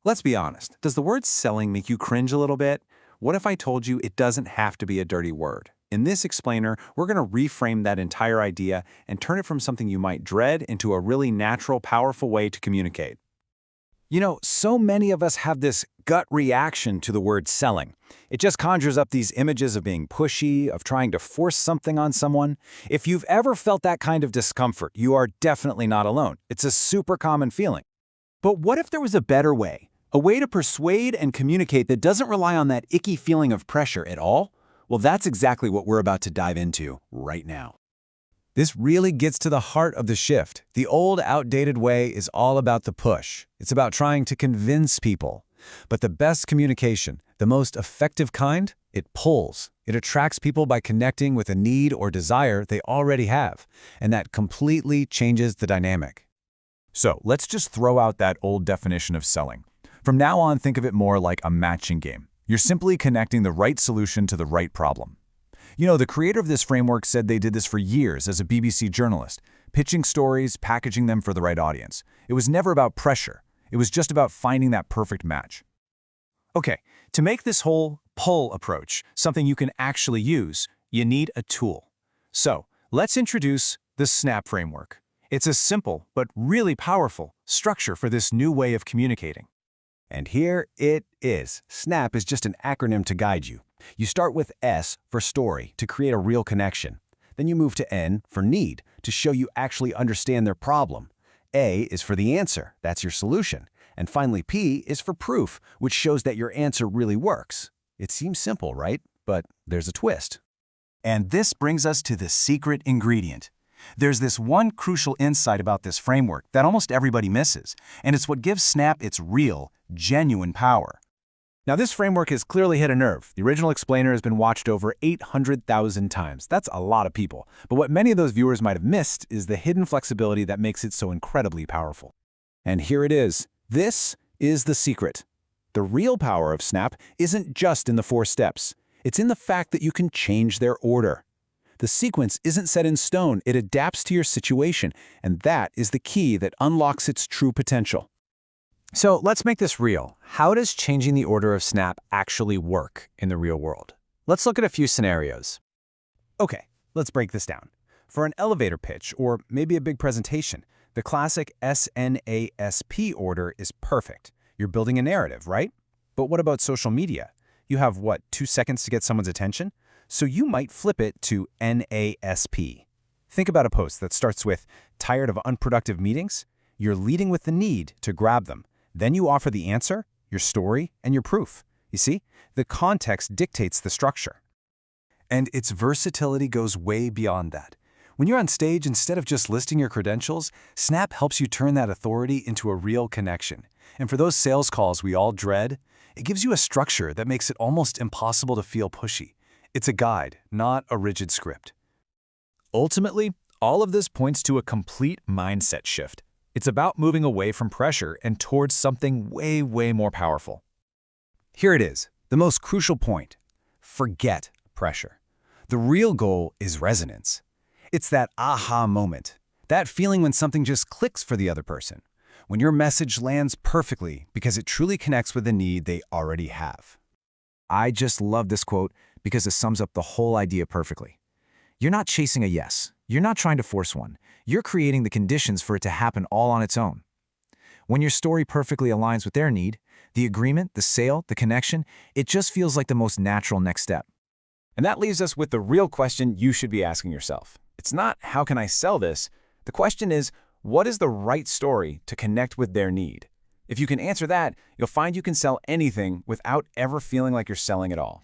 Let's be honest. Does the word selling make you cringe a little bit? What if I told you it doesn't have to be a dirty word? In this explainer, we're going to reframe that entire idea and turn it from something you might dread into a really natural, powerful way to communicate. You know, so many of us have this gut reaction to the word selling. It just conjures up these images of being pushy, of trying to force something on someone. If you've ever felt that kind of discomfort, you are definitely not alone. It's a super common feeling. But what if there was a better way? A way to persuade and communicate that doesn't rely on that icky feeling of pressure at all? Well, that's exactly what we're about to dive into right now. This really gets to the heart of the shift. The old, outdated way is all about the push. It's about trying to convince people. But the best communication, the most effective kind, it pulls. It attracts people by connecting with a need or desire they already have, and that completely changes the dynamic. So let's just throw out that old definition of selling. From now on, think of it more like a matching game. You're simply connecting the right solution to the right problem. You know, the creator of this framework said they did this for years as a BBC journalist, pitching stories, packaging them for the right audience. It was never about pressure. It was just about finding that perfect match. Okay, to make this whole pull approach something you can actually use, you need a tool. So, let's introduce the SNAP framework. It's a simple but really powerful structure for this new way of communicating. And here it is. SNAP is just an acronym to guide you. You start with S for story to create a real connection. Then you move to N for need to show you actually understand their problem. A is for the answer, that's your solution. And finally P is for proof, which shows that your answer really works. It seems simple, right? But there's a twist. And this brings us to the secret ingredient. There's this one crucial insight about this framework that almost everybody misses, and it's what gives SNAP its real, genuine power. Now, this framework has clearly hit a nerve. The original explainer has been watched over 800,000 times. That's a lot of people. But what many of those viewers might have missed is the hidden flexibility that makes it so incredibly powerful. And here it is. This is the secret. The real power of SNAP isn't just in the 4 steps. It's in the fact that you can change their order. The sequence isn't set in stone. It adapts to your situation, and that is the key that unlocks its true potential. So let's make this real. How does changing the order of SNAP actually work in the real world? Let's look at a few scenarios. Okay, let's break this down. For an elevator pitch, or maybe a big presentation, the classic SNASP order is perfect. You're building a narrative, right? But what about social media? You have, 2 seconds to get someone's attention? So you might flip it to NASP. Think about a post that starts with, "Tired of unproductive meetings?" You're leading with the need to grab them. Then you offer the answer, your story, and your proof. You see, the context dictates the structure. And its versatility goes way beyond that. When you're on stage, instead of just listing your credentials, SNAP helps you turn that authority into a real connection. And for those sales calls we all dread, it gives you a structure that makes it almost impossible to feel pushy. It's a guide, not a rigid script. Ultimately, all of this points to a complete mindset shift. It's about moving away from pressure and towards something way, way more powerful. Here it is, the most crucial point. Forget pressure. The real goal is resonance. It's that aha moment, that feeling when something just clicks for the other person, when your message lands perfectly because it truly connects with a need they already have. I just love this quote because it sums up the whole idea perfectly. You're not chasing a yes. You're not trying to force one. You're creating the conditions for it to happen all on its own. When your story perfectly aligns with their need, the agreement, the sale, the connection, it just feels like the most natural next step. And that leaves us with the real question you should be asking yourself. It's not, how can I sell this? The question is, what is the right story to connect with their need? If you can answer that, you'll find you can sell anything without ever feeling like you're selling at all.